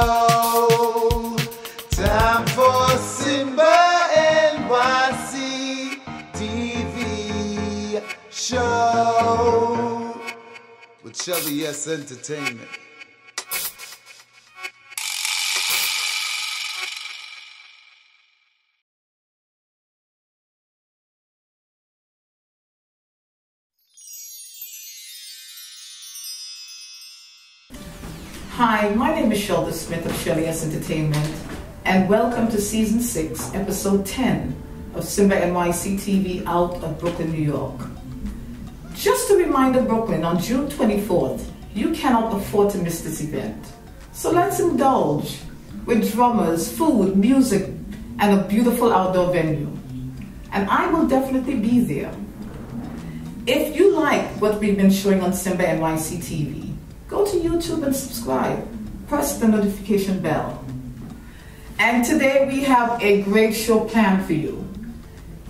show. Time for Simba NYC TV show with Shelly S Entertainment. Hi, my name is Shelda Smith of Shelly S Entertainment, and welcome to Season 6, Episode 10 of Simba NYC TV out of Brooklyn, New York. Just a reminder, Brooklyn, on June 24th, you cannot afford to miss this event. So let's indulge with drummers, food, music, and a beautiful outdoor venue. And I will definitely be there. If you like what we've been showing on Simba NYC TV, go to YouTube and subscribe. Press the notification bell. And today we have a great show planned for you.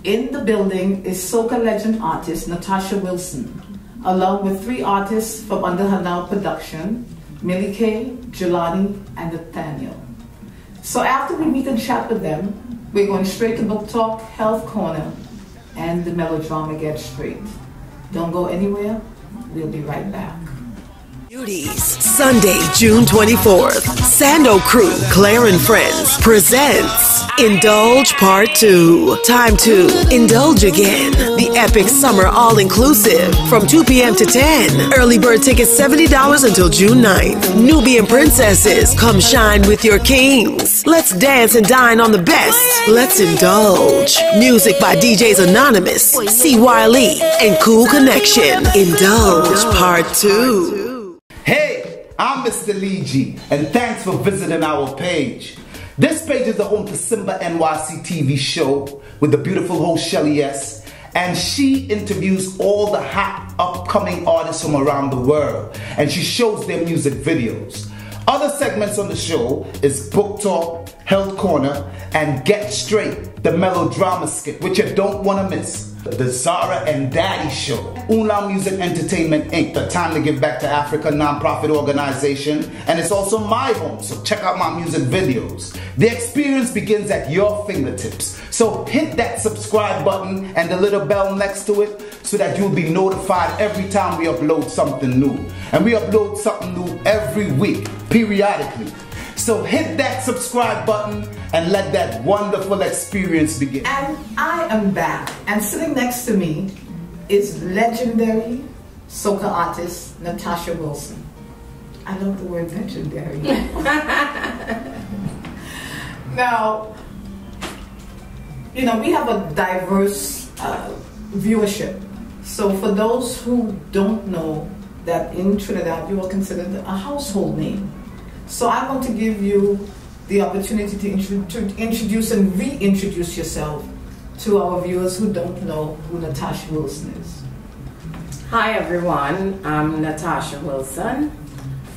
In the building is soca legend artist Natasha Wilson, along with 3 artists from under her now production, Millie K, Jelani, and Nathaniel. So after we meet and chat with them, we're going straight to Book Talk, Health Corner, and the Melodrama Get Straight. Don't go anywhere. We'll be right back. Beauties, Sunday, June 24th. Sando Crew, Claire and Friends presents Indulge Part 2. Time to indulge again. The epic summer all-inclusive from 2 p.m. to 10. Early bird tickets $70 until June 9th. Nubian princesses, come shine with your kings. Let's dance and dine on the best. Let's indulge. Music by DJs Anonymous, C. Wiley, and Cool Connection. Indulge Part 2. Hey, I'm Mr. Lee G, and thanks for visiting our page. This page is the home to Simba NYC TV show with the beautiful host Shelly S, and she interviews all the hot upcoming artists from around the world, and she shows their music videos. Other segments on the show is Book Talk, Health Corner, and Get Straight, the Melodrama skit, which you don't want to miss. The Zara and Daddy Show, Unla Music Entertainment Inc., the Time to Give Back to Africa nonprofit organization, and it's also my home, so check out my music videos. The experience begins at your fingertips, so hit that subscribe button and the little bell next to it so that you'll be notified every time we upload something new. And we upload something new every week, periodically. So hit that subscribe button and let that wonderful experience begin. And I am back, and sitting next to me is legendary soca artist Natasha Wilson. I love the word legendary. Now, you know, we have a diverse viewership. So for those who don't know that in Trinidad you are considered a household name. So I want to give you the opportunity to introduce and reintroduce yourself to our viewers who don't know who Natasha Wilson is. Hi everyone, I'm Natasha Wilson,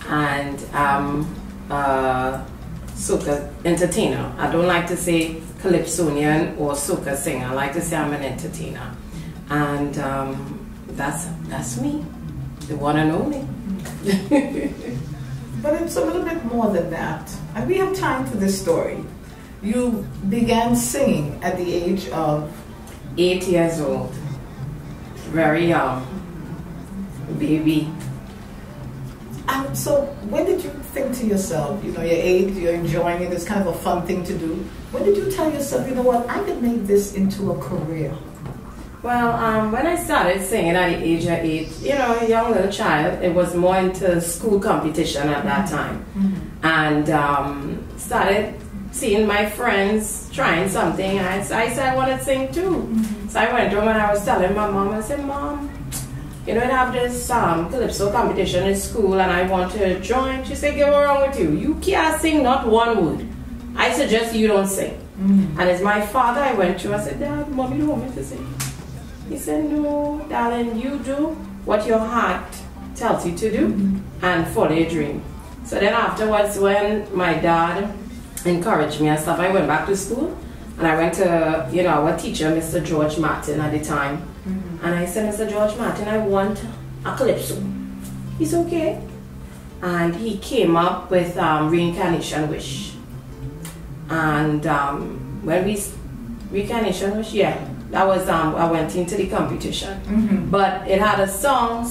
and I'm a soca entertainer. I don't like to say calypsonian or soca singer. I like to say I'm an entertainer, and that's me, the one and only. But it's a little bit more than that. And we have time for this story. You began singing at the age of 8 years old. Very young. Baby. And so when did you think to yourself, you know, you're 8, you're enjoying it, it's kind of a fun thing to do. When did you tell yourself, you know what, I could make this into a career? Well, when I started singing at the age of 8, you know, a young little child, it was more into school competition at that time. And started seeing my friends trying something. I said I want to sing too. So I went home and I was telling my mom, I said, Mom, you know, I have this calypso competition in school and I want to join. She said, what's wrong with you? You can't sing not one word. I suggest you don't sing. And as my father, I went to, I said, Dad, Mommy don't want me to sing. He said, no, darling, you do what your heart tells you to do and follow your dream. So then afterwards, when my dad encouraged me and stuff, I went back to school and I went to, you know, our teacher, Mr. George Martin at the time. And I said, Mr. George Martin, I want a calypso. He's okay. and he came up with Reincarnation Wish. And when we Reincarnation Wish, yeah, that was I went into the competition. But it had a song,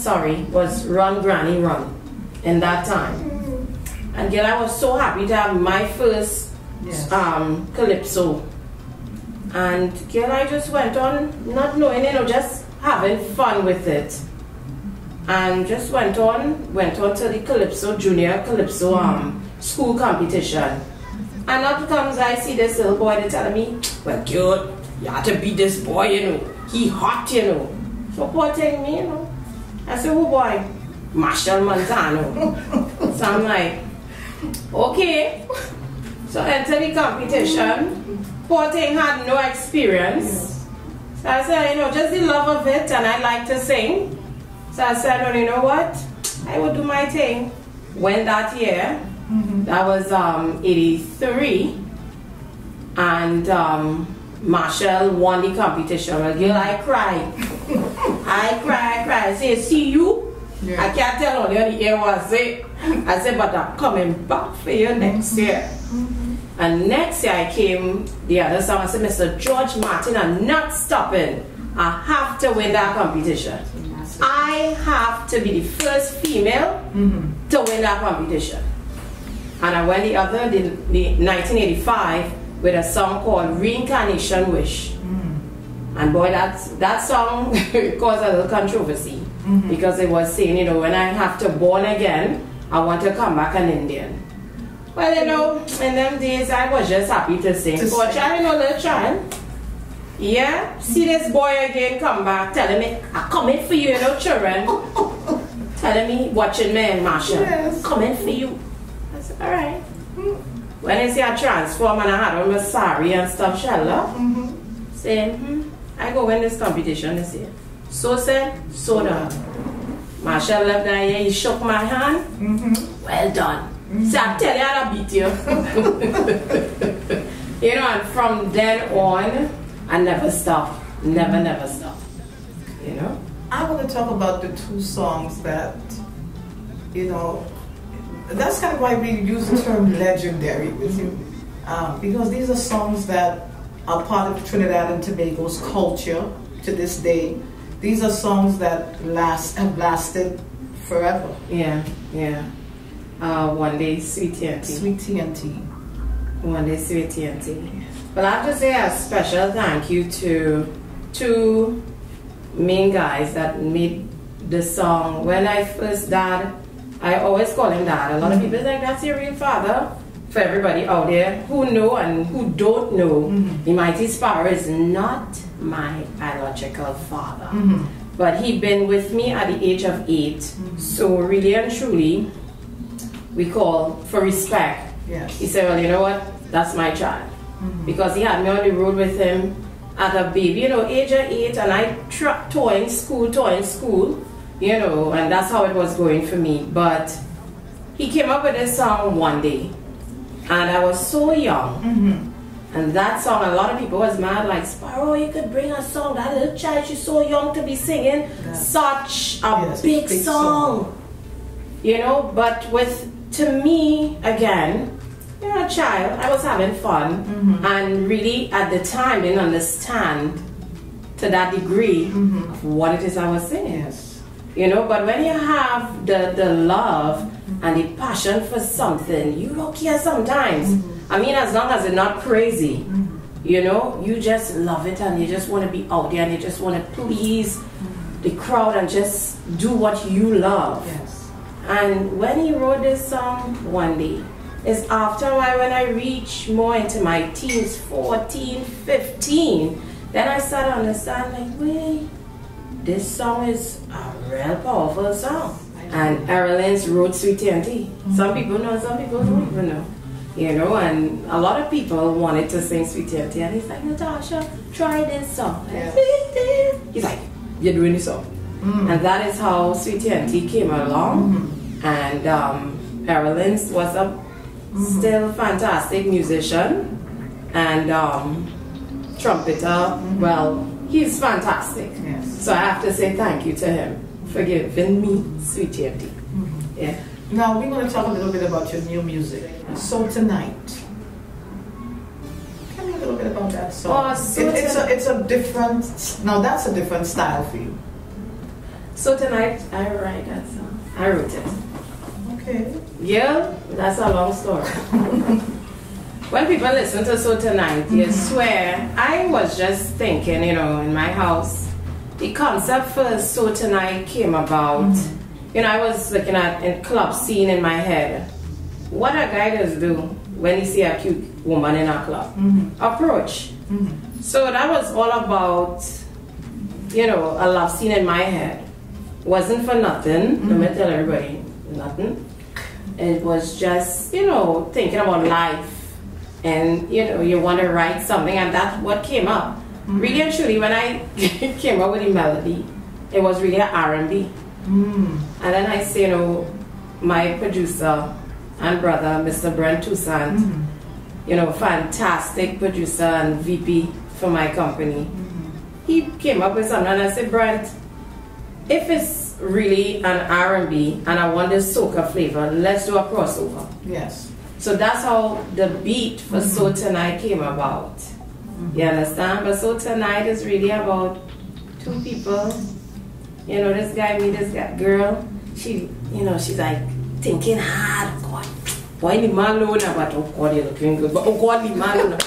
was Run Granny Run in that time. And girl, I was so happy to have my first calypso. And girl, I just went on not knowing, just having fun with it. And just went on to the Calypso, Junior Calypso school competition. And up comes, I see this little boy, they telling me, well, girl, you have to beat this boy, he hot, So poor thing me, I said, who boy? Marshall Montano. So I'm like, okay. So enter the competition. Poor thing had no experience. So I said, just the love of it, and I like to sing. So I said, well, you know what? I will do my thing. When that year, that was 83, and Marshall won the competition. Well, girl, I cried. I cried. I said, see you? Yeah. I can't tell only the year was it. I said, but I'm coming back for you next year. And next year I came, the other song, I said, Mr. George Martin, I'm not stopping. I have to win that competition. I have to be the first female to win that competition. And I went the 1985 with a song called Reincarnation Wish. And boy, that song caused a little controversy. Because it was saying, when I have to born again, I want to come back an Indian. Well, in them days, I was just happy to sing. For a child, little child. Yeah, see this boy again come back, telling me, I'm coming for you, children. Telling me, watching me and Marshall. Yes. Coming for you. I said, alright. When I see I transform and I had on my sari and stuff, Shelda, saying, I go win this competition this year. So said, so done. Marshall left that year, he shook my hand. Well done. So I tell you how to beat you. And from then on, I never stopped. Never stopped. I want to talk about the two songs that, that's kind of why we use the term legendary with you. Because these are songs that are part of Trinidad and Tobago's culture to this day. These are songs that have lasted forever. Yeah. One Day Sweet TNT. Sweet TNT. One Day Sweet TNT. But I have to say a special thank you to two main guys that made the song. When I first dad, I always call him dad. A lot of people think that's your real father. For everybody out there who know and who don't know, the Mighty Sparrow is not my biological father. But he been with me at the age of 8. So really and truly, we call for respect. Yes. He said, well, you know what? That's my child. Because he had me on the road with him at a baby, age of 8, and I taught in school, and that's how it was going for me. But he came up with this song one day, and I was so young. And that song, a lot of people was mad, like, Sparrow, you could bring a song, that little child, she's so young to be singing such a big song. But to me, again, a child, I was having fun, and really at the time didn't understand to that degree of what it is I was singing. But when you have the love and the passion for something, you don't care sometimes. I mean, as long as it's not crazy, you just love it and you just want to be out there and you just want to please the crowd and just do what you love. And when he wrote this song one day, it's after when I reached more into my teens, 14, 15, then I started to understand, like, wait, this song is a real powerful song. And Erlen's wrote Sweet TNT. Some people know, some people don't even know. And a lot of people wanted to sing Sweet TNT, and he's like, Natasha, try this song. He's like, you're doing this song. And that is how Sweet TNT came along. And Erlen's was a still fantastic musician and trumpeter. Well, he's fantastic. So I have to say thank you to him for giving me Sweet TNT. Now we're going to talk a little bit about your new music. So Tonight. Tell me a little bit about that song. It's a different. Now that's a different style for you. So Tonight, I write that song. I wrote it. Okay. Yeah, that's a long story. When people listen to So Tonight, you swear, I was just thinking, you know, in my house, the concept for So Tonight came about, you know, I was looking at a club scene in my head. What a guy does do when he see a cute woman in a club? Approach. So that was all about, you know, a love scene in my head. Wasn't for nothing, let me tell everybody, nothing. It was just, you know, thinking about life. And, you know, you want to write something, and that's what came up. Really and truly, when I came up with the melody, it was really an R&B. And then I say, you know, my producer and brother, Mr. Brent Toussaint, you know, fantastic producer and VP for my company. He came up with something, and I said, Brent, if it's really an R&B and I want this soca flavor, let's do a crossover. Yes. So that's how the beat for So Tonight came about. You understand? But So Tonight is really about two people. You know, this guy meet this girl. She, you know, she's like thinking hard. God, boy, the man alone, but oh God, you're looking good. But oh God, the man,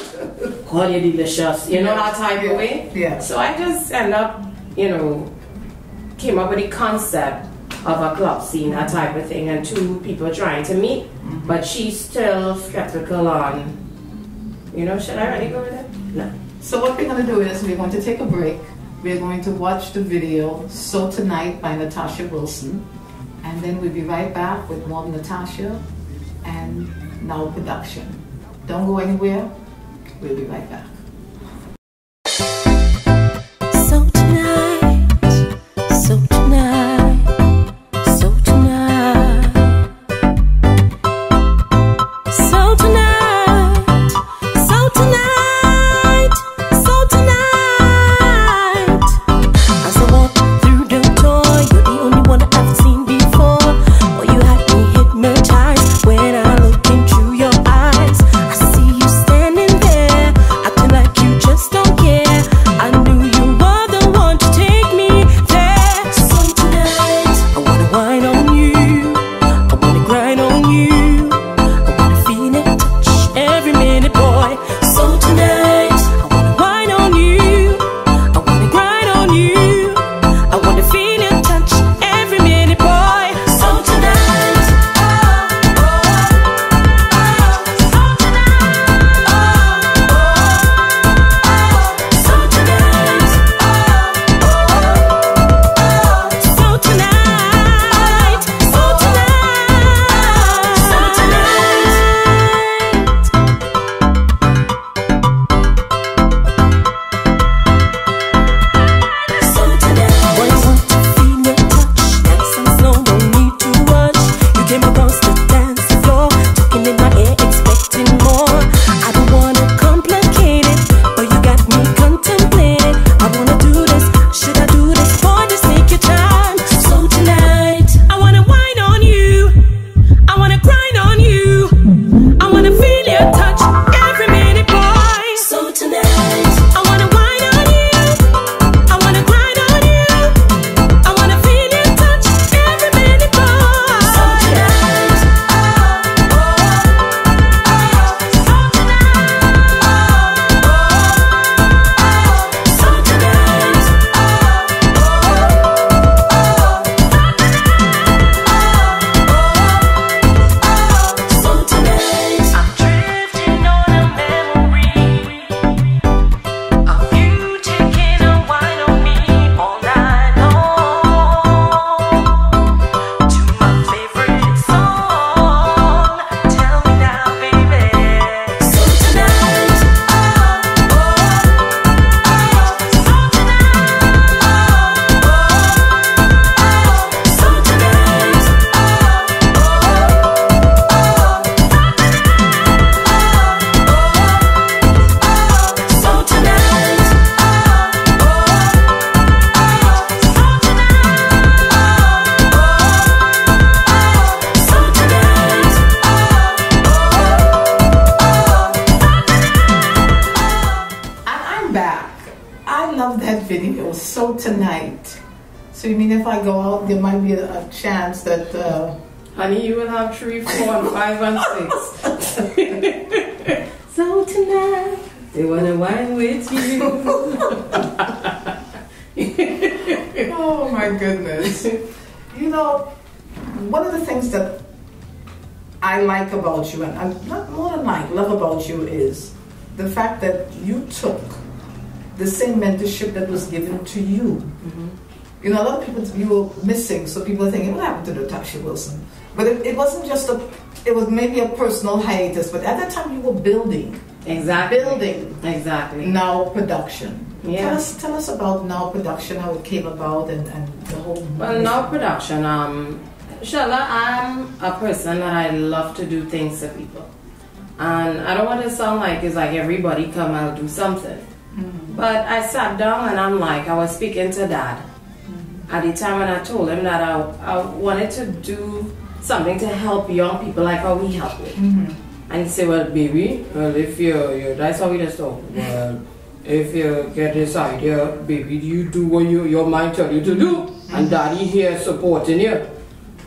God, you're delicious. You know that type of way? Yeah. So I just end up, you know, came up with the concept of a club scene, that type of thing, and two people trying to meet, but she's still skeptical on, you know, should I really go with it? No. So what we're going to do is we're going to take a break. We're going to watch the video So Tonight by Natasha Wilson, and then we'll be right back with more Natasha and Now Production. Don't go anywhere. We'll be right back. When I look into your eyes, I see you standing there, acting So you mean if I go out, there might be a chance that... Honey, you will have 3, 4, and 5, and 6. So tonight, they want to wine with you. Oh my goodness. You know, one of the things that I like about you, and not more than love about you, is the fact that you took the same mentorship that was given to you. Mm-hmm. You know, a lot of people, you were missing, so people are thinking, what happened to Natasha Wilson? But it wasn't just it was maybe a personal hiatus, but at that time you were building. Exactly. Building. Exactly. Now Production. Yeah. Tell us about Now Production, how it came about, and the whole... Well, Now Production, Shelda, I'm a person that I love to do things to people. And I don't want to sound like it's like everybody come out do something. Mm-hmm. But I sat down and I'm like, I was speaking to Dad at the time, and I told him that I wanted to do something to help young people like how we help it. Mm-hmm. And he said, well, baby, if you that's how we just talk. Well, if you get this idea, baby, you do what your mind tell you to do. Mm-hmm. And Daddy here supporting you.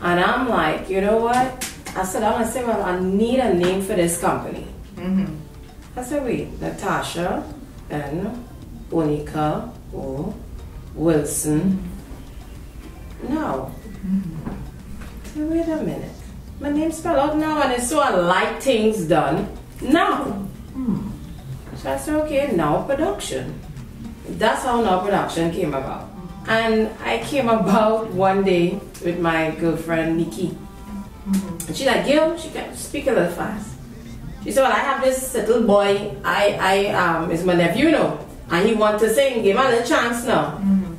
And I'm like, you know what? I said, I'm going to say, well, I need a name for this company. Mm-hmm. I said, wait, Natasha and Bonica or Wilson. No. Mm-hmm. So wait a minute. My name's spelled out now, and it's so I like things done now. Mm. So I said, okay, Now Production. That's how Now Production came about. And I came about one day with my girlfriend Nikki. Mm-hmm. And she's like, Gil, she can speak a little fast. She said, well, I have this little boy, is my nephew, you know, and he wants to sing, give him a little chance now. Mm-hmm.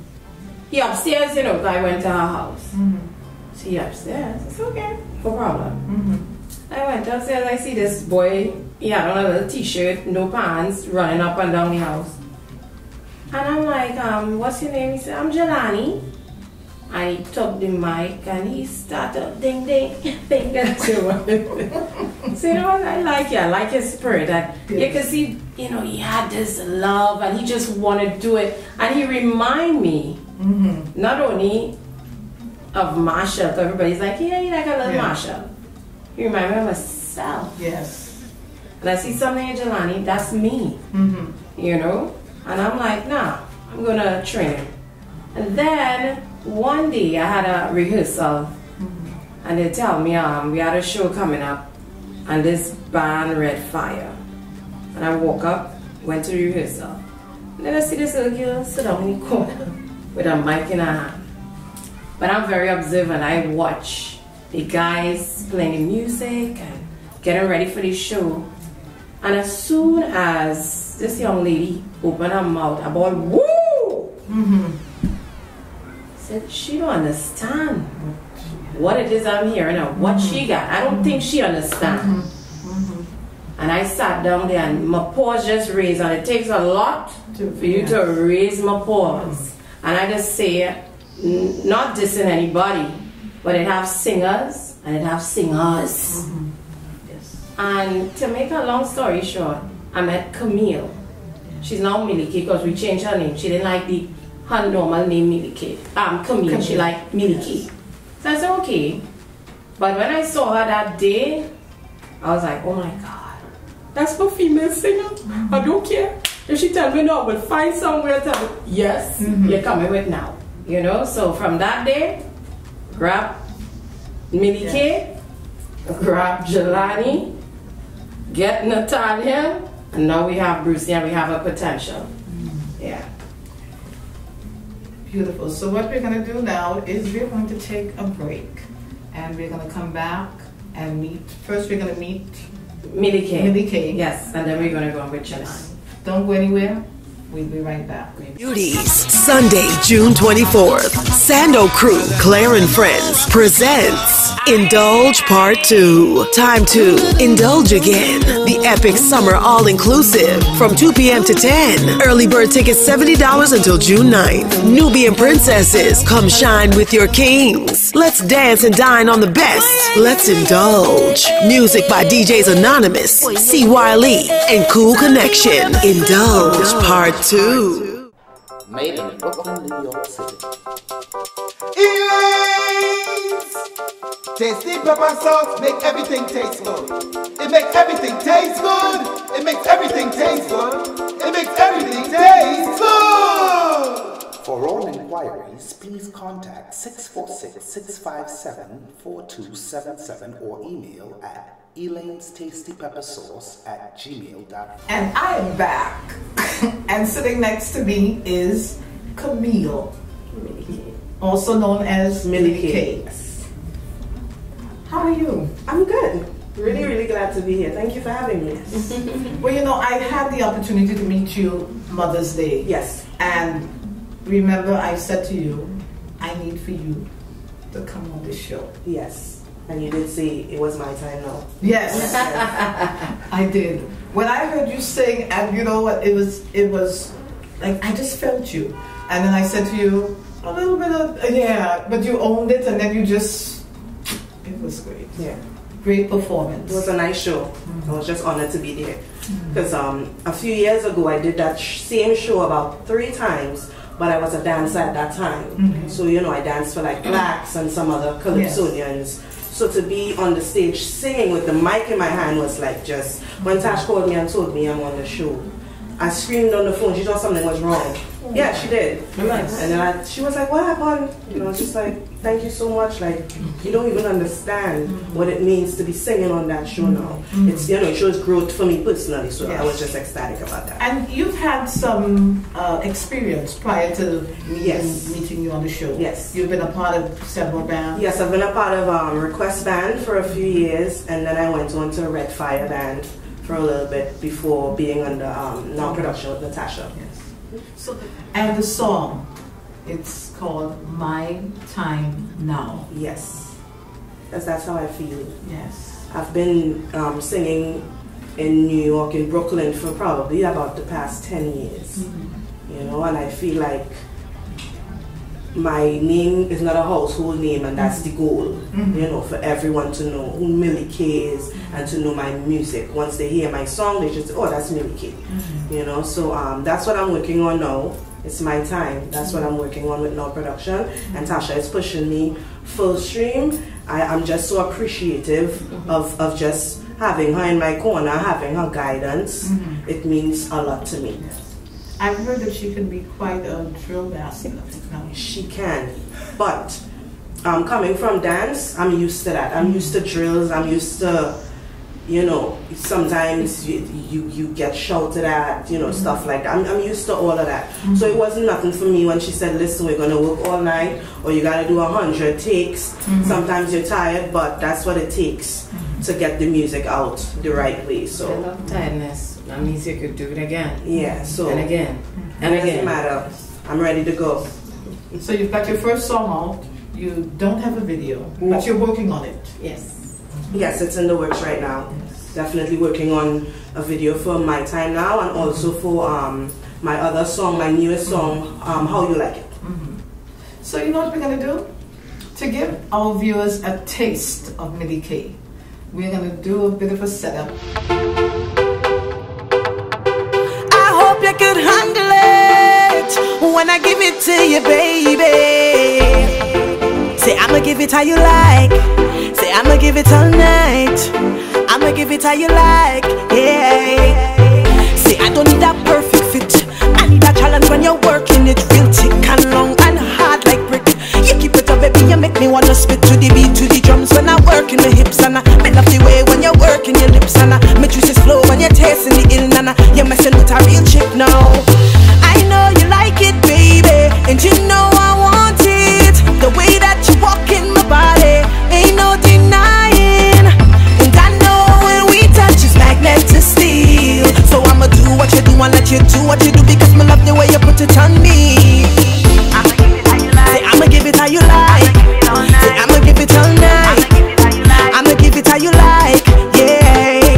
He upstairs, you know, I went to her house. Mm-hmm. So he upstairs, it's okay, no problem. Mm-hmm. I went upstairs, I see this boy, he had on a little t-shirt, no pants, running up and down the house. And I'm like, what's your name? He said, I'm Jelani. And he took the mic and he started ding ding ding ding. So you know what, I like his spirit. And you can see, you know, he had this love and he just wanted to do it. And he reminded me not only of Marshall, because everybody's like, yeah, you like a little Marshall. He reminded me of myself. Yes. And I see something in Jelani, that's me. You know? And I'm like, nah, I'm gonna train him. And then one day I had a rehearsal, and they tell me we had a show coming up, and this band Red Fire. And I woke up, went to the rehearsal, and then I see this little girl sit down in the corner with a mic in her hand. But I'm very observant. I watch the guys playing the music and getting ready for the show. And as soon as this young lady opened her mouth about woo, said she don't understand what it is I'm hearing or what she got. I don't think she understands. And I sat down there and my paws just raised, and it takes a lot for you to raise my paws. And I just say, not dissing anybody, but it have singers and it have singers. And to make a long story short, I met Camille. She's now Millie because we changed her name. She didn't like her normal name Millie Camille. She liked Millie. So I said, okay. But when I saw her that day, I was like, oh my God, that's my female singer. I don't care. If she tell me no, I will find somewhere to tell me, yes, you're coming with Now. You know, so from that day, grab Millie K, grab Jelani, get Natalia, and now we have Brucey and we have a potential. Yeah. Beautiful. So what we're going to do now is we're going to take a break, and we're going to come back and meet. First we're going to meet Millie K. Millie K. Yes, and then we're going to go with Jelani. Don't go anywhere. We'll be right back. Beauties, Sunday, June 24th. Sando Crew, Claire and Friends presents Indulge Part 2. Time to indulge again. The epic summer all-inclusive from 2 p.m. to 10. Early bird tickets $70 until June 9th. Nubian princesses, come shine with your kings. Let's dance and dine on the best. Let's indulge. Music by DJs Anonymous, C. Wiley, and Cool Connection. Indulge Part 2. made in Brooklyn, New York City. Elaine's tasty pepper sauce make everything taste good. It makes everything taste good. It makes everything taste good. It makes everything taste good. For all inquiries, please contact 646-657-4277 or email at elaine'stastypeppersauce@gmail.com. And I am back. And sitting next to me is Camille, also known as Millie K. Cakes. How are you? I'm good. Really, really glad to be here. Thank you for having me. Well, you know, I had the opportunity to meet you Mother's Day. Yes. And remember, I said to you, I need for you to come on this show. Yes. And you did say it was my time now. Yes, I did. When I heard you sing, and you know what, it was like I just felt you. And then I said to you, a little bit of, yeah, but you owned it, and then you just, it was great. Yeah. Great performance. It was a nice show. I was just honored to be there. Because a few years ago, I did that same show about 3 times, but I was a dancer at that time. So, you know, I danced for like Blacks and some other Calypsonians. So to be on the stage singing with the mic in my hand was like just, when Tash called me and told me I'm on the show, I screamed on the phone. She thought something was wrong. Yeah, she did. Nice. And then she was like, what happened? You know, just like, thank you so much. Like, you don't even understand what it means to be singing on that show now. It's, you know, it shows growth for me personally. So I was just ecstatic about that. And you've had some experience prior to meeting you on the show. Yes. You've been a part of several bands. Yes, I've been a part of Request Band for a few years, and then I went on to Red Fire Band for a little bit before being under non-production with Natasha. Yes. So, and the song, it's called My Time Now. Yes, that's how I feel. Yes. I've been singing in New York, in Brooklyn, for probably about the past 10 years. You know, and I feel like my name is not a household name, and that's the goal. You know, for everyone to know who Millie K is and to know my music. Once they hear my song, they just say, oh, that's Millie K. You know, so that's what I'm working on now. It's my time. That's what I'm working on with Now Production. And Tasha is pushing me full stream. I'm just so appreciative of just having her in my corner, having her guidance. It means a lot to me. I've heard that she can be quite a drill master. She can, but coming from dance, I'm used to that. I'm used to drills. I'm used to, you know, sometimes you get shouted at, you know, stuff like that. I'm used to all of that. So it wasn't nothing for me when she said, listen, we're gonna work all night, or you gotta do 100 takes. Sometimes you're tired, but that's what it takes to get the music out the right way. So I love tiredness. That means you could do it again. Yeah, so and again. And it doesn't again. matter. I'm ready to go. So you've got your first song out. You don't have a video, but you're working on it. Yes. Yes, it's in the works right now. Definitely working on a video for My Time Now, and also for my other song, my newest song, How You Like It. So you know what we're going to do? To give our viewers a taste of Millie K, we're going to do a bit of a setup. I hope you could handle it when I give it to you, baby. Say I'ma give it how you like. Say I'ma give it all night. I'ma give it how you like, yeah. Say I don't need that perfect fit. I need that challenge when you're working it real thick and long and hard like brick. You keep it up, baby, you make me wanna spit to the beat, to the drums when I work in the hips. And I love the way when you're working your lips. And my juices flow when you're tasting the ill. And you're messing with a real chick now. I know you like it, baby, and you know I want it. The way that you walk in my body, ain't no denying. And I know when we touch it's magnet to steel. So I'ma do what you do and let you do what you do, because I love the way you put it on me. I'ma give it how you like. Say I'ma give it all night. I'ma give it how you like, yeah.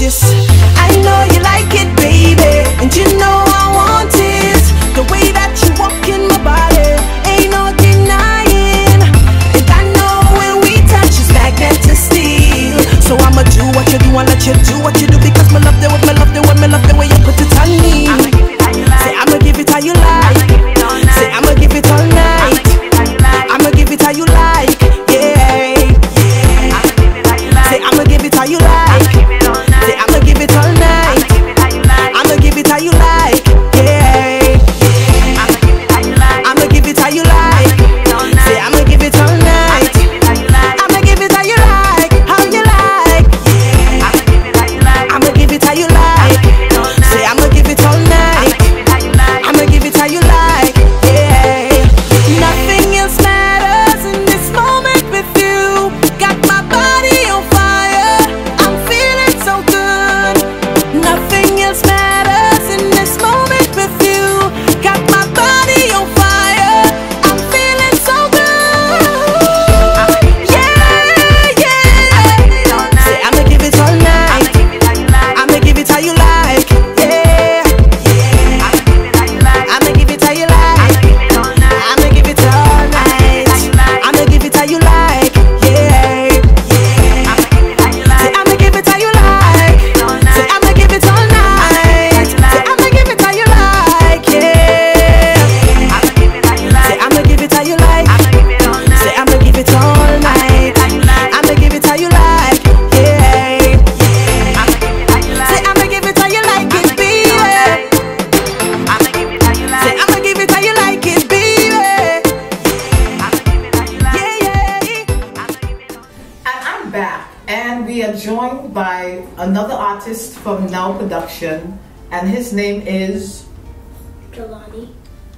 this. I know you like it, baby, and you know I want it. The way that you walk in my body, ain't no denying. And I know when we touch, it's magnetic steel. So I'ma do what you do and let you do what you do, because me love the way, me love the way, me love the way you put it on me. Say I'ma give it how you like. Say I'ma give it all night. I'ma give it how you like. Yeah. Say I'ma give it how you like. Say I'ma give it all night. I'ma give it how you like. Yeah. I'ma give it how you like. Say I'ma give it all night. I'ma give it how you like. How you like. I'ma give it how you like. Say I'ma give it all night. I'ma give it how you like. Yeah. Nothing else matters in this moment with you. Got my body on fire. I'm feeling so good. Nothing else matters in this moment with you. Got my body on fire. I'm feeling so good. Yeah, yeah. Say I'ma give it all night. I'ma give it how you like. Yeah, yeah. I'ma give it how you like. I'ma give it all night. I'ma give it how you like. Yeah, yeah. Say I'ma give it how you like. Say I'ma give it all night. Say I'ma give it how you like. Yeah. Say I'ma give it how you like. Say I'ma give it all night. I'ma give it how you like. Yeah. Say I'ma give it how you like it, baby. Say I'ma give it how you like it, baby. Yeah, yeah. And I'm back, and we are joined by another artist from Now Production, and his name is Jelani.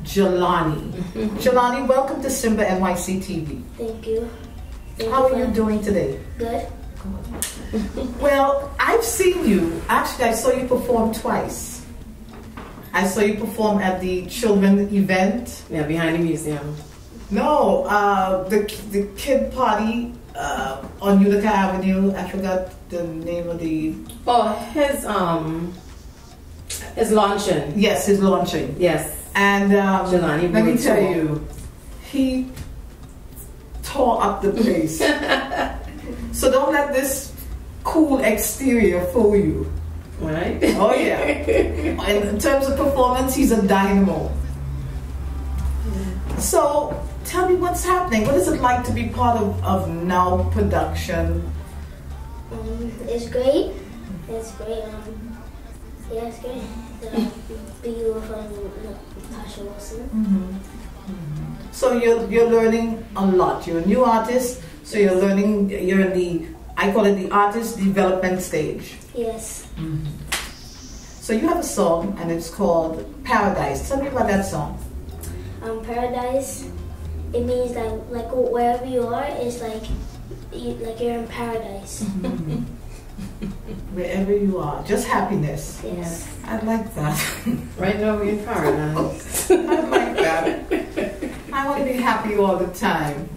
Jelani. Jelani, welcome to Simba NYC TV. Thank you. How are you doing today? Good. Well, I've seen you. Actually, I saw you perform twice. I saw you perform at the children event. Yeah, behind the museum. No, the kid party on Utica Avenue. I forgot the name of the. Oh, his launching. Yes, his launching. Yes. And Jelani let me Boyd's tell song. you, he tore up the place. So don't let this cool exterior fool you. Right? Oh yeah. In terms of performance, he's a dynamo. So tell me what's happening. What is it like to be part of Now Production? It's great. It's great. Yeah, it's great. Be with Natasha Wilson. So you're learning a lot. You're a new artist, so you're learning. You're in the, I call it the artist development stage. Yes. So you have a song, and it's called Paradise. Tell me about that song. Paradise. It means like wherever you are, it's like you're in paradise. Wherever you are, just happiness. Yes. I like that. Right now we're in paradise. I like that. I want to be happy all the time.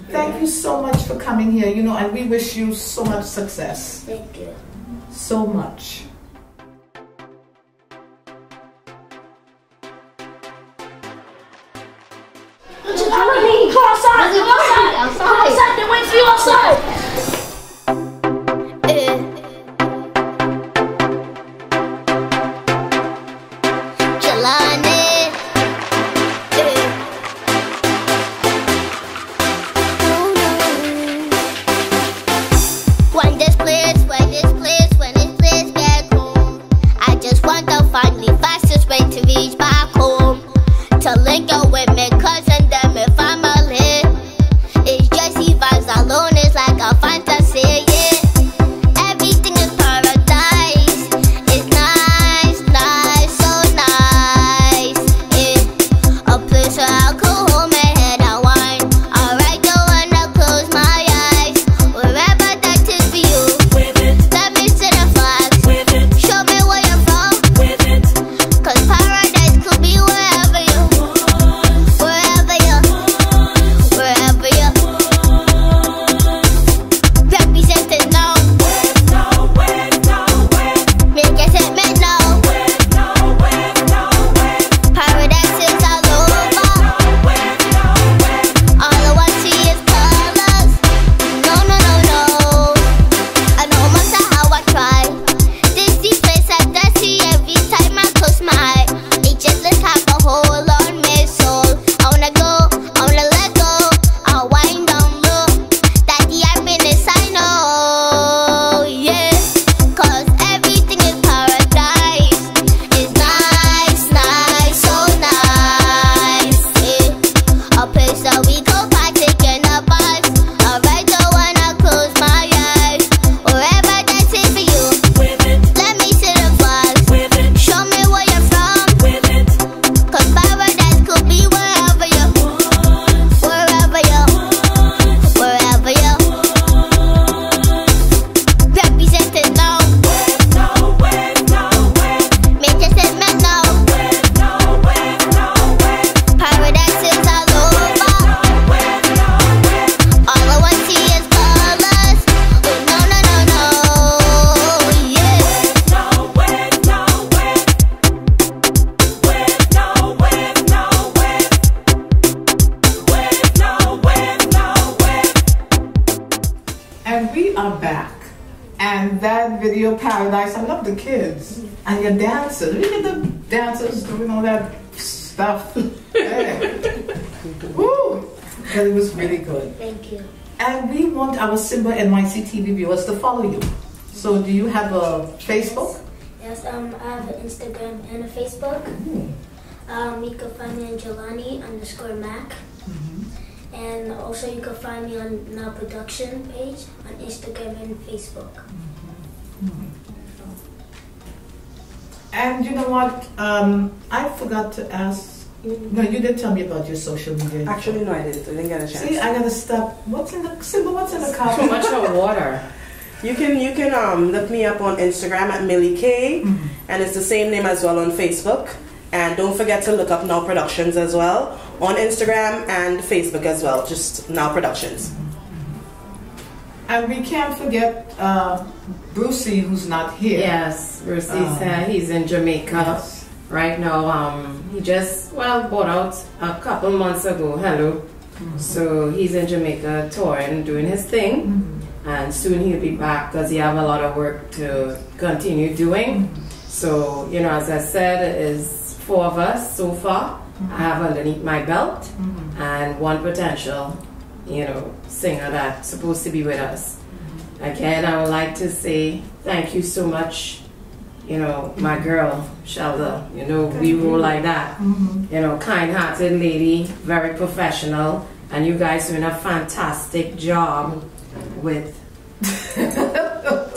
Thank you so much for coming here. You know, and we wish you so much success. Thank you. So much. Go outside. Go outside. Outside. They're waiting for you outside. Jelani. When this place back home, I just want to find the fastest way to reach back home. To link up with me cousin, them and family. It's just the vibes alone, it's like a your paradise. I love the kids and your dancers. Look at the dancers doing all that stuff. Yeah. Woo! But it was really good. Thank you. And we want our Simba NYC TV viewers to follow you. So do you have a Facebook? Yes, I have an Instagram and a Facebook. You can find me on Jelani_Mac. And also you can find me on Now Production page on Instagram and Facebook. And you know what? I forgot to ask. No, you didn't tell me about your social media. Actually, no, I didn't get a chance. See, I gotta stop. What's in the Simba? What's in the cup? Too much of water. You can look me up on Instagram at Millie K, and it's the same name as well on Facebook. And don't forget to look up Now Productions as well on Instagram and Facebook as well. Just Now Productions. And we can't forget Brucey, who's not here. Yes, Brucey's here. He's in Jamaica. Yes. Right now, he just, bought out a couple months ago. Hello. So he's in Jamaica touring, doing his thing. And soon he'll be back because he have a lot of work to continue doing. So, you know, as I said, it is 4 of us so far. I have underneath my belt and one potential, you know, singer that's supposed to be with us. Again, I would like to say thank you so much. You know, my girl, Shelda, you know, we roll like that. You know, kind-hearted lady, very professional, and you guys doing a fantastic job with...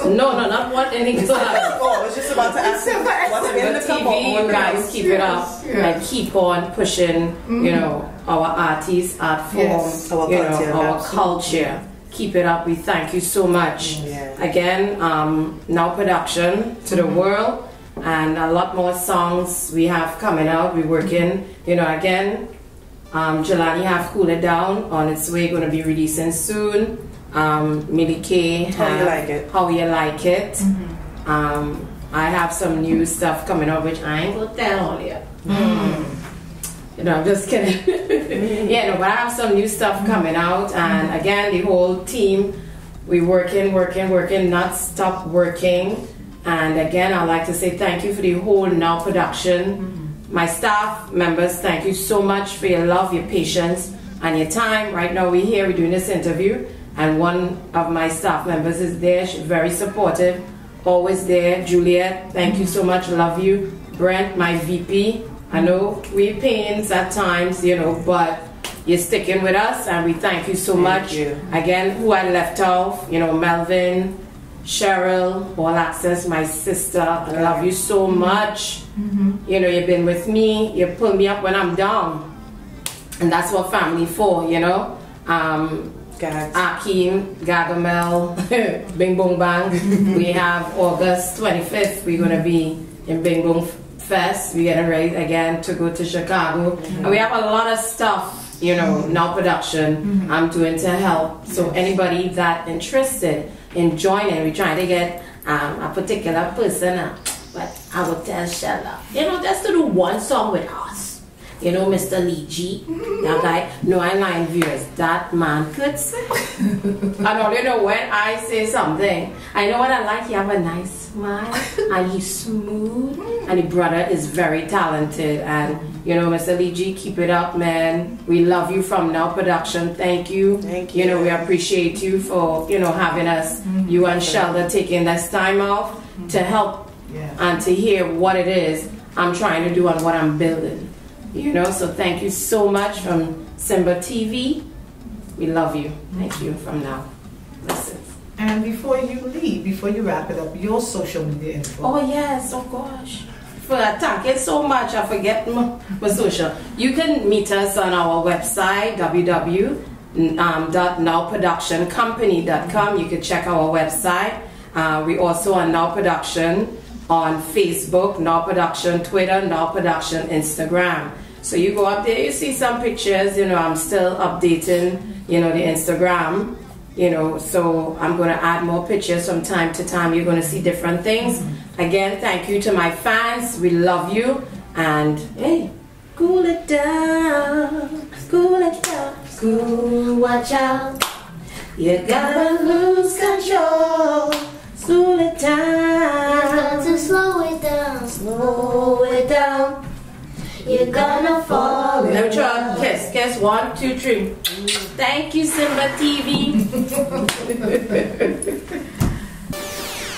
no, not what any club. Oh, I was just about to ask what's in the TV, you guys keep it up and keep on pushing, you know, our artists, art form, you know, our culture. Keep it up. We thank you so much. Again, Now Production to the world, and a lot more songs we have coming out. We're working, you know, again, Jelani have Cool It Down on its way, going to be releasing soon. Millie K, How You Like It. How You Like It. I have some new stuff coming up, which I ain't gonna tell all yet. You know, I'm just kidding. Yeah, no, but I have some new stuff coming out, and again, the whole team, we working, not stop working. And again, I'd like to say thank you for the whole Now Production. My staff members, thank you so much for your love, your patience, and your time. Right now, we're here, we're doing this interview, and one of my staff members is there. She's very supportive, always there. Juliet, thank you so much, love you. Brent, my VP, I know we pains at times, you know, but you're sticking with us, and we thank you so much. Again, who I left off, you know, Melvin, Cheryl, All Access, my sister, I love you so much. You know, you've been with me, you pull me up when I'm down, and that's what family for, you know. Akeem, Gargamel, Bing Boom Bang. We have August 25th, we're going to be in Bing Boom Fest. We're getting ready again to go to Chicago. And we have a lot of stuff, you know, Now Production I'm doing to help. So anybody that interested in joining, we're trying to get a particular person, but I would tell Shelda, you know, just to do one song with us. You know, Mr. Lee G, that guy, no line viewers, that man could sing. I don't you know when I say something, I know what I like. He have a nice smile, and he's smooth, and the brother is very talented. And you know, Mr. Lee G, keep it up, man. We love you from Now Production. Thank you. Thank you. You know, we appreciate you for, you know, having us, you and Shelda taking this time off to help and to hear what it is I'm trying to do and what I'm building. You know, so thank you so much from Simba TV. We love you. Thank you from Now. Listen. And before you leave, before you wrap it up, your social media info. Oh yes, oh gosh. Thank you so much. I forget my social. You can meet us on our website, www.nowproductioncompany.com. You can check our website. We also on Now Production on Facebook, Now Production Twitter, Now Production Instagram. So you go up there, you see some pictures, you know, I'm still updating, you know, the Instagram, you know, so I'm going to add more pictures from time to time. You're going to see different things. Again, thank you to my fans. We love you. And, hey, cool it down, cool it down, cool, watch out. You gotta lose control. Slow it You got down. to slow it down. Slow it down. You're gonna fall. Let me try. Kiss. 1, 2, 3. Thank you, Simba TV.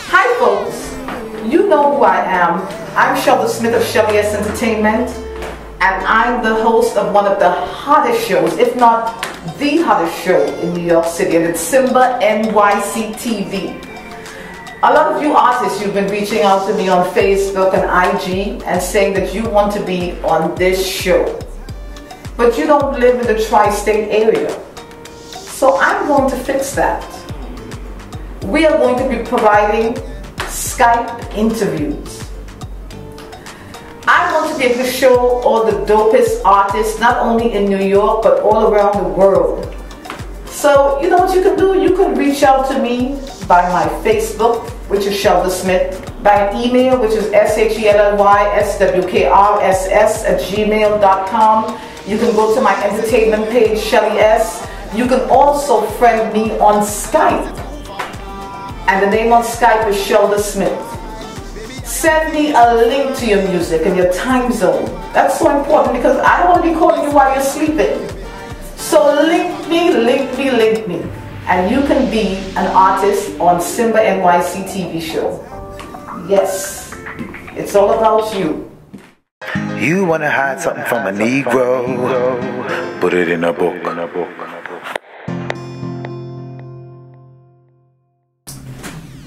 Hi folks, you know who I am. I'm Shelda Smith of Shelly S Entertainment, and I'm the host of one of the hottest shows, if not the hottest show in New York City, and it's Simba NYC TV. A lot of you artists, you've been reaching out to me on Facebook and IG and saying that you want to be on this show, but you don't live in the tri-state area. So I'm going to fix that. We are going to be providing Skype interviews. I want to be able to show all the dopest artists, not only in New York, but all around the world. So, you know what you can do? You can reach out to me by my Facebook, which is Shelda Smith, by an email, which is shelly_swkrss@gmail.com. You can go to my entertainment page, Shelly S. You can also friend me on Skype. And the name on Skype is Shelda Smith. Send me a link to your music and your time zone. That's so important because I don't want to be calling you while you're sleeping. So link me, and you can be an artist on Simba NYC TV show. Yes, it's all about you. You wanna hide something from a Negro? Put it in a book.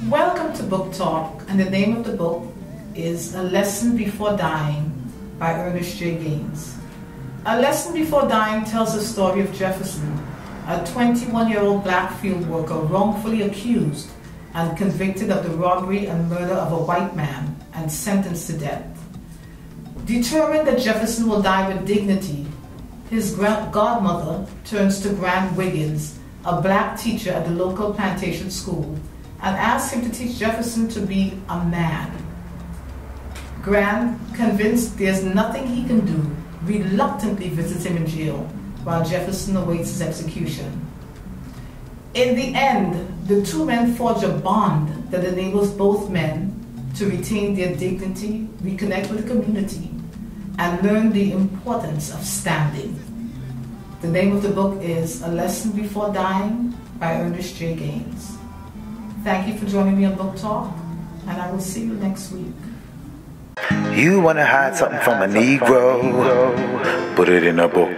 Welcome to Book Talk, and the name of the book is A Lesson Before Dying by Ernest J. Gaines. A Lesson Before Dying tells the story of Jefferson, a 21-year-old black field worker wrongfully accused and convicted of the robbery and murder of a white man and sentenced to death. Determined that Jefferson will die with dignity, his godmother turns to Grant Wiggins, a black teacher at the local plantation school, and asks him to teach Jefferson to be a man. Grant, convinced there's nothing he can do, reluctantly visits him in jail while Jefferson awaits his execution. In the end, the two men forge a bond that enables both men to retain their dignity, reconnect with the community, and learn the importance of standing. The name of the book is A Lesson Before Dying by Ernest J. Gaines. Thank you for joining me on Book Talk, and I will see you next week. You wanna hide something from a Negro? Put it in a book.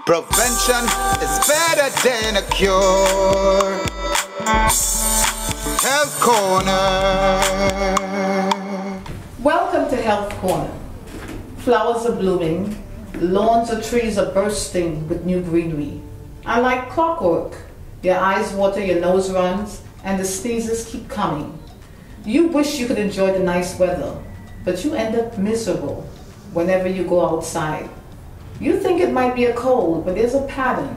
Prevention is better than a cure. Health Corner. Welcome to Health Corner. Flowers are blooming, lawns or trees are bursting with new greenery. And like clockwork, your eyes water, your nose runs, and the sneezes keep coming. You wish you could enjoy the nice weather, but you end up miserable whenever you go outside. You think it might be a cold, but there's a pattern.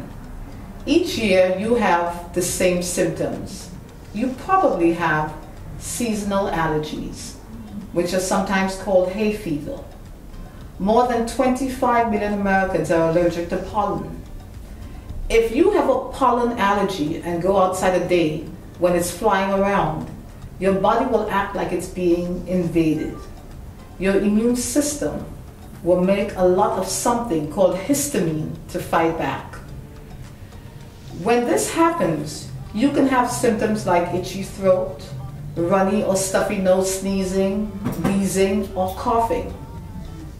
Each year you have the same symptoms. You probably have seasonal allergies, which are sometimes called hay fever. More than 25 million Americans are allergic to pollen. If you have a pollen allergy and go outside a day when it's flying around, your body will act like it's being invaded. Your immune system will make a lot of something called histamine to fight back. When this happens, you can have symptoms like itchy throat, runny or stuffy nose, sneezing, wheezing, or coughing.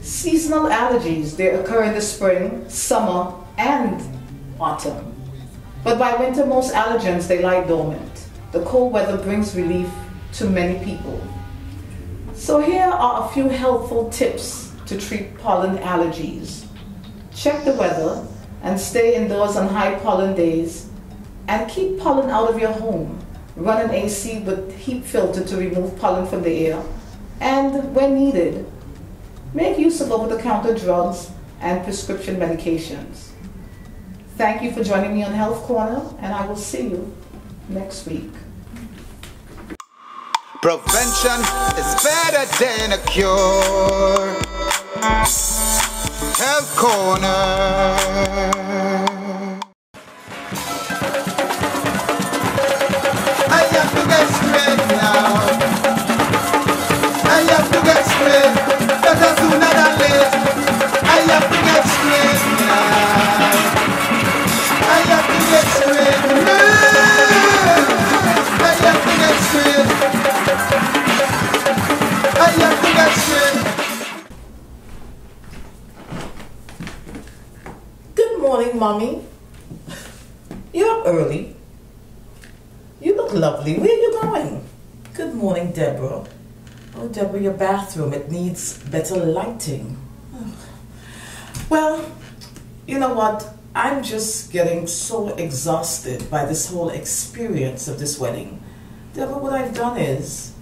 Seasonal allergies, they occur in the spring, summer, and autumn. But by winter, most allergens, they lie dormant. The cold weather brings relief to many people. So here are a few helpful tips to treat pollen allergies. Check the weather and stay indoors on high pollen days, and keep pollen out of your home. Run an AC with heat filter to remove pollen from the air, and when needed, make use of over-the-counter drugs and prescription medications. Thank you for joining me on Health Corner, and I will see you next week. Prevention is better than a cure. Health Corner. Mommy. You're up early. You look lovely. Where are you going? Good morning, Deborah. Oh, Deborah, your bathroom, it needs better lighting. Well, you know what? I'm just getting so exhausted by this whole experience of this wedding. Deborah, what I've done is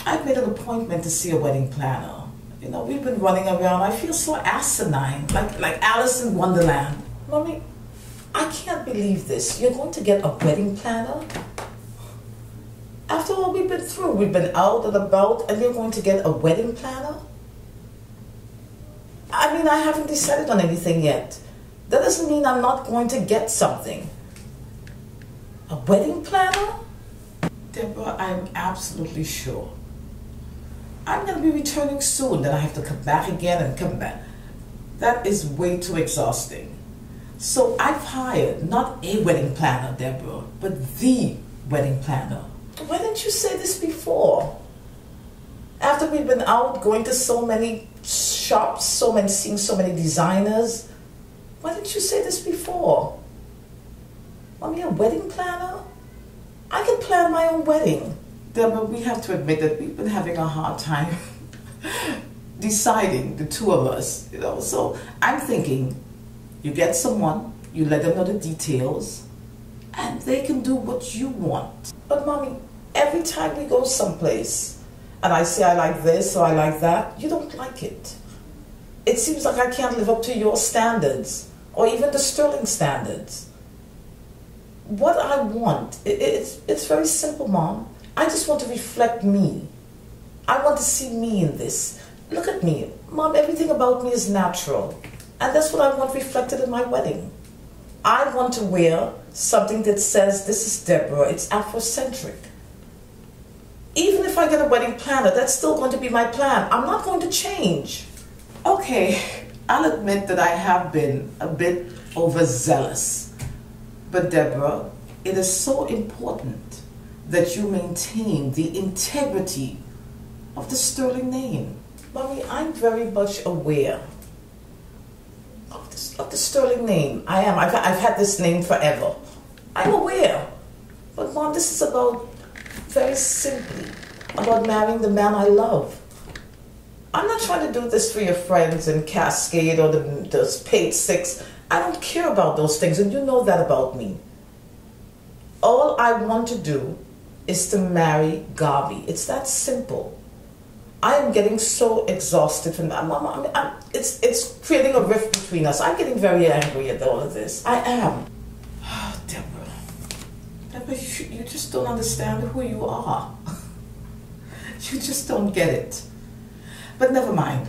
I've made an appointment to see a wedding planner. You know, we've been running around. I feel so asinine, like Alice in Wonderland. Mommy, I can't believe this. You're going to get a wedding planner? After all we've been through, we've been out and about, and you're going to get a wedding planner? I mean, I haven't decided on anything yet. That doesn't mean I'm not going to get something. A wedding planner? Deborah, I'm absolutely sure. I'm going to be returning soon, then I have to come back again and come back. That is way too exhausting. So I've hired not a wedding planner, Deborah, but the wedding planner. Why didn't you say this before? After we've been out going to so many shops, seeing so many designers, why didn't you say this before? Mommy, a wedding planner? I can plan my own wedding. Deborah, we have to admit that we've been having a hard time deciding, the two of us, you know. So I'm thinking, you get someone, you let them know the details, and they can do what you want. But Mommy, every time we go someplace, and I say I like this or I like that, you don't like it. It seems like I can't live up to your standards, or even the Sterling standards. What I want, it's very simple, Mom. I just want to reflect me. I want to see me in this. Look at me. Mom, everything about me is natural. And that's what I want reflected in my wedding. I want to wear something that says, this is Deborah, it's Afrocentric. Even if I get a wedding planner, that's still going to be my plan. I'm not going to change. Okay, I'll admit that I have been a bit overzealous. But Deborah, it is so important that you maintain the integrity of the Sterling name. Mommy, I'm very much aware of the Sterling name. I am. I've had this name forever. I'm aware. But Mom, this is about, very simply, about marrying the man I love. I'm not trying to do this for your friends and Cascade or the paid 6. I don't care about those things, and you know that about me. All I want to do is to marry Garvey. It's that simple. I am getting so exhausted from that. Mama, it's creating a rift between us. I'm getting very angry at all of this. I am. Oh, Deborah, you just don't understand who you are. You just don't get it. But never mind.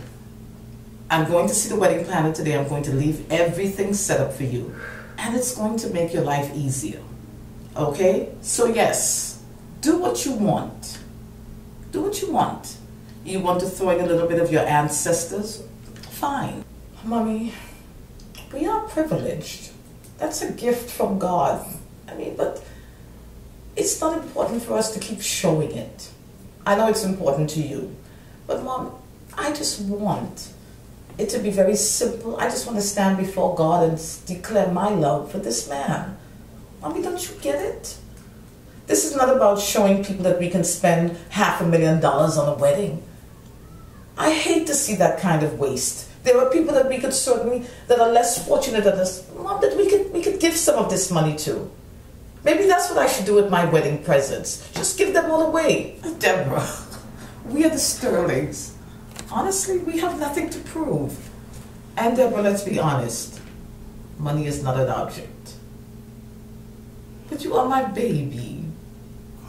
I'm going to see the wedding planner today. I'm going to leave everything set up for you. And it's going to make your life easier. Okay? So yes, do what you want. Do what you want. You want to throw in a little bit of your ancestors? Fine. Mommy, we are privileged. That's a gift from God. I mean, but it's not important for us to keep showing it. I know it's important to you. But Mom, I just want it to be very simple. I just want to stand before God and declare my love for this man. Mommy, don't you get it? This is not about showing people that we can spend $500,000 on a wedding. I hate to see that kind of waste. There are people that we could certainly, that are less fortunate than us, Mom, that we could give some of this money to. Maybe that's what I should do with my wedding presents. Just give them all away. Deborah, we are the Sterlings. Honestly, we have nothing to prove. And Deborah, let's be honest, money is not an object. But you are my baby.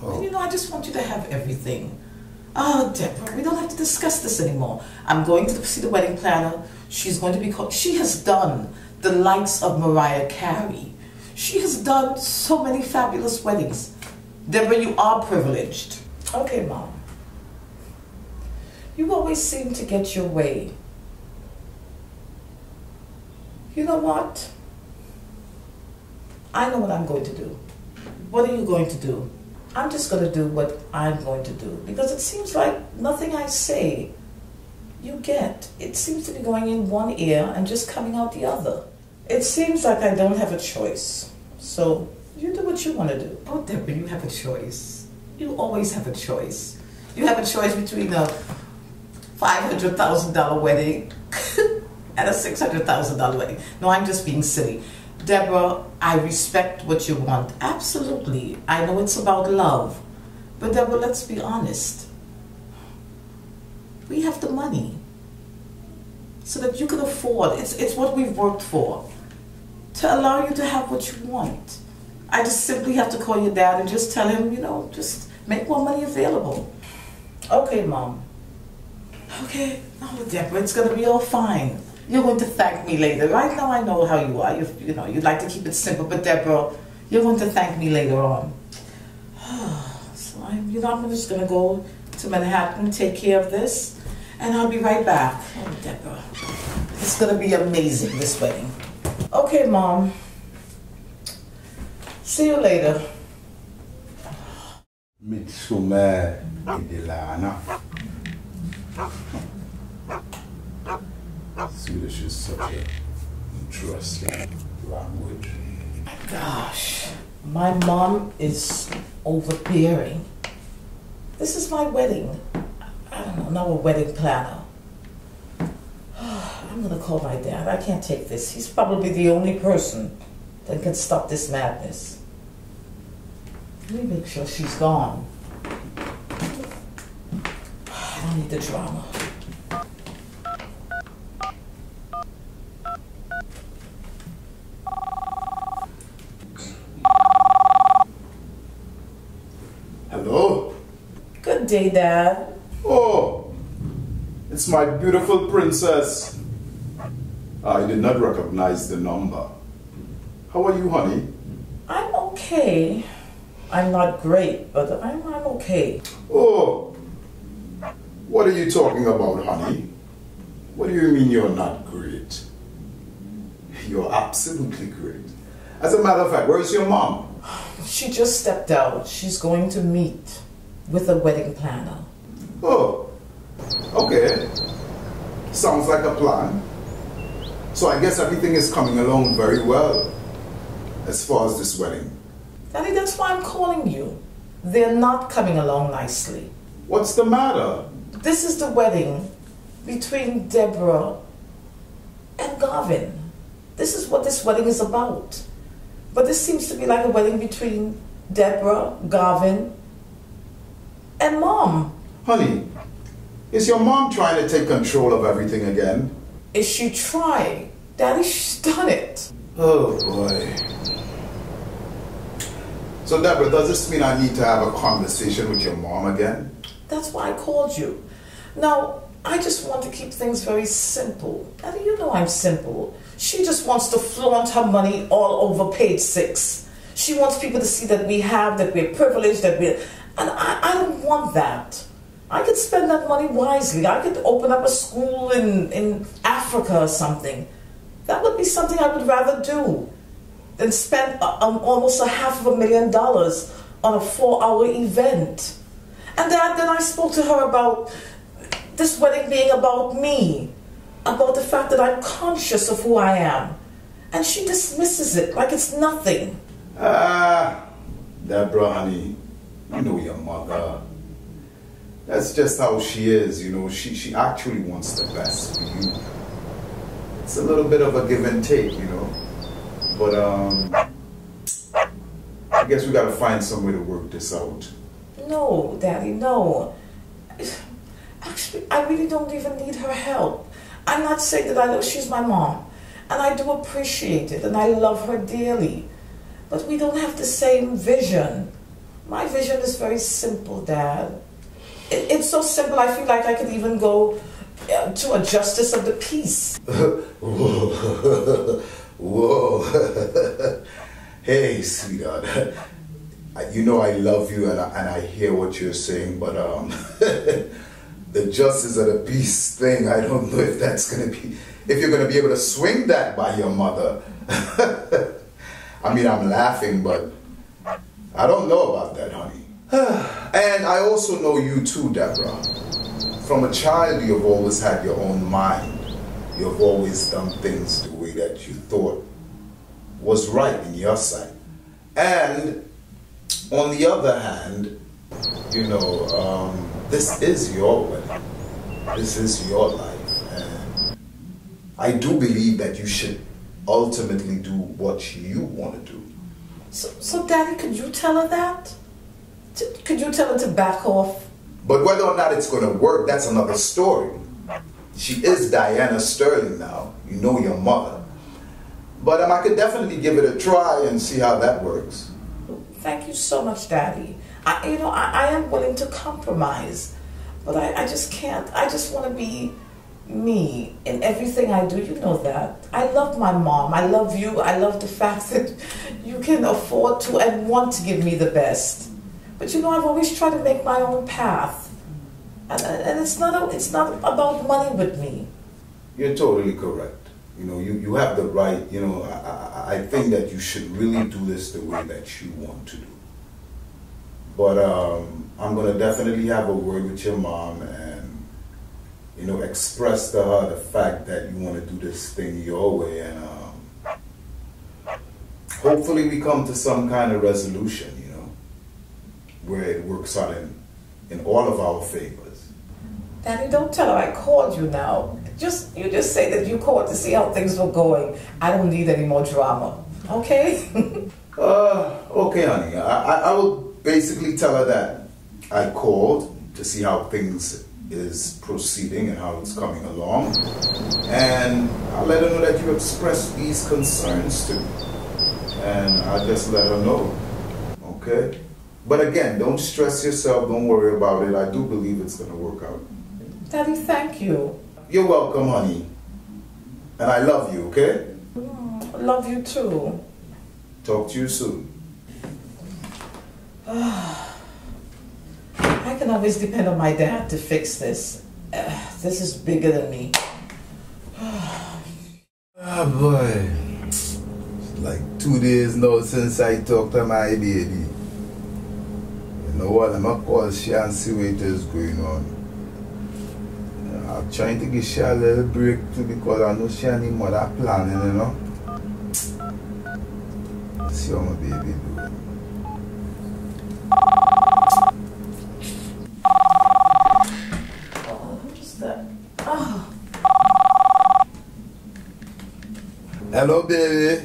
Oh. And you know, I just want you to have everything. Oh, Deborah, we don't have to discuss this anymore. I'm going to see the wedding planner. She's going to be called, she has done the likes of Mariah Carey. She has done so many fabulous weddings. Deborah, you are privileged. Okay, Mom. You always seem to get your way. You know what? I know what I'm going to do. What are you going to do? I'm just going to do what I'm going to do. Because it seems like nothing I say, you get. It seems to be going in one ear and just coming out the other. It seems like I don't have a choice. So you do what you want to do. Oh, Deborah, you have a choice. You always have a choice. You have a choice between a $500,000 wedding and a $600,000 wedding. No, I'm just being silly. Deborah, I respect what you want. Absolutely. I know it's about love. But Deborah, let's be honest. We have the money so that you can afford. It's what we've worked for, to allow you to have what you want. I just simply have to call your dad and just tell him, you know, just make more money available. Okay, Mom. Okay. Oh, Deborah, it's going to be all fine. You're going to thank me later. Right now I know how you are. You know, you'd like to keep it simple, but Deborah, you're going to thank me later on. So I'm just going to go to Manhattan, take care of this, and I'll be right back. Oh, Deborah, it's going to be amazing, this wedding. Okay, Mom. See you later. Mitsume Idelana. Swedish is such an interesting language. Gosh, my mom is overbearing. This is my wedding. I don't know, now a wedding planner. I'm gonna call my dad. I can't take this. He's probably the only person that can stop this madness. Let me make sure she's gone. I don't need the drama. Hello? Good day, Dad. Oh, it's my beautiful princess. I did not recognize the number. How are you, honey? I'm okay. I'm not great, but I'm okay. Oh, what are you talking about, honey? What do you mean you're not great? You're absolutely great. As a matter of fact, where's your mom? She just stepped out. She's going to meet with a wedding planner. Oh, okay. Sounds like a plan. So I guess everything is coming along very well as far as this wedding. Daddy, that's why I'm calling you. They're not coming along nicely. What's the matter? This is the wedding between Deborah and Garvin. This is what this wedding is about. But this seems to be like a wedding between Deborah, Garvin, and Mom. Honey, is your mom trying to take control of everything again? Is she trying? Daddy, she's done it. Oh boy. So Deborah, does this mean I need to have a conversation with your mom again? That's why I called you. Now, I just want to keep things very simple. Daddy, you know I'm simple. She just wants to flaunt her money all over page 6. She wants people to see that we have, that we're privileged, that we're... And I don't want that. I could spend that money wisely. I could open up a school in Africa or something. That would be something I would rather do than spend almost $500,000 on a 4-hour event. And then I spoke to her about this wedding being about me, about the fact that I'm conscious of who I am. And she dismisses it like it's nothing. Deborah, honey, you know your mother. That's just how she is, you know. She actually wants the best for you. It's a little bit of a give and take, you know. But I guess we gotta find some way to work this out. No, Daddy, no. Actually, I really don't even need her help. I'm not saying that I know she's my mom. And I do appreciate it, and I love her dearly. But we don't have the same vision. My vision is very simple, Dad. It's so simple, I feel like I could even go to a justice of the peace. Whoa. Whoa. Hey, sweetheart. You know I love you and I hear what you're saying, but the justice of the peace thing, I don't know if that's going to be, if you're going to be able to swing that by your mother. I mean, I'm laughing, but I don't know about that, honey. And I also know you too, Deborah. From a child, you've always had your own mind. You've always done things the way that you thought was right in your sight. And on the other hand, you know, this is your wedding. This is your life. And I do believe that you should ultimately do what you want to do. So Daddy, could you tell her that? Could you tell her to back off? But whether or not it's going to work, that's another story. She is Diana Sterling now. You know your mother. But I could definitely give it a try and see how that works. Thank you so much, Daddy. I am willing to compromise, but I just can't. I just want to be me in everything I do. You know that. I love my mom. I love you. I love the fact that you can afford to and want to give me the best. But you know, I've always tried to make my own path, and it's not about money with me. You're totally correct. You know, you have the right. You know, I think that you should really do this the way that you want to do. But I'm gonna definitely have a word with your mom and, you know, express to her the fact that you want to do this thing your way, and hopefully we come to some kind of resolution, you know, where it works out in all of our favors. Daddy, don't tell her I called you now. You just say that you called to see how things were going. I don't need any more drama, okay? Okay, honey. I will basically tell her that I called to see how things is proceeding and how it's coming along, and I'll let her know that you expressed these concerns to me, and I'll just let her know, okay? But again, don't stress yourself, don't worry about it. I do believe it's going to work out. Daddy, thank you. You're welcome, honey, and I love you, okay? I love you too. Talk to you soon. I can always depend on my dad to fix this. This is bigger than me. Oh boy. It's like 2 days now since I talked to my baby. You know what, I'm gonna call she and see what is going on. I'm trying to give she a little break too, because I know she and her mother planning, you know. Let's see how my baby doing. Oh. Hello, baby.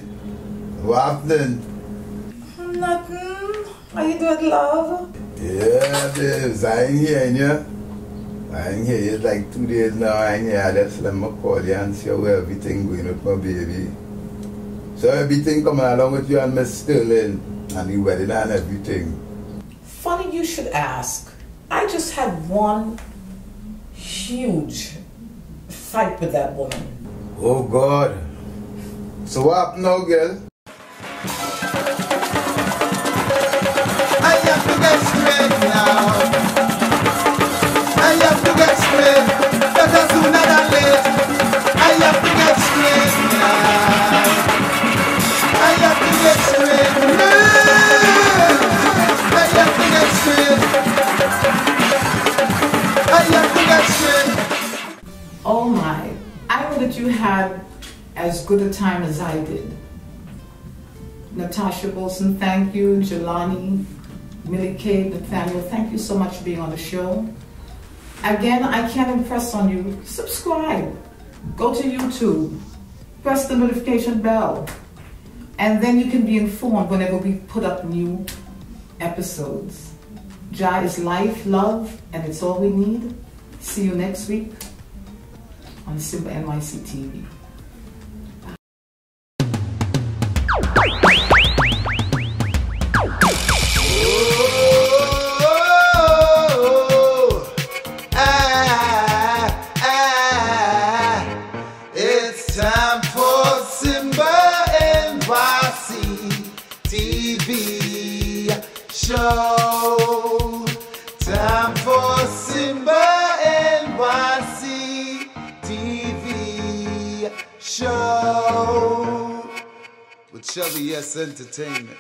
What happening? Nothing. How you doing, love? Yeah, babes. I ain't hearing you. I ain't hear you. It's like 2 days now. I ain't here. Just let me call you and see how everything going with my baby. So everything coming along with you and Miss Sterling and the wedding and everything. Funny you should ask. I just had one huge fight with that woman. Oh God. So what happened now, girl? I have to get straight now. I have to get straight. Better sooner than late. I have to get straight now. I have to get straight. I have to get straight. I have to get straight. Oh my, I know that you had as good a time as I did. Natasha Wilson, thank you. Jelani, Millie K, Nathaniel, thank you so much for being on the show. Again, I can't impress on you. Subscribe. Go to YouTube. Press the notification bell. And then you can be informed whenever we put up new episodes. Jah is life, love, and it's all we need. See you next week on Simba NYC TV. It's time for Simba NYC TV show. Time for Simba NYC TV show with Shelly S Entertainment.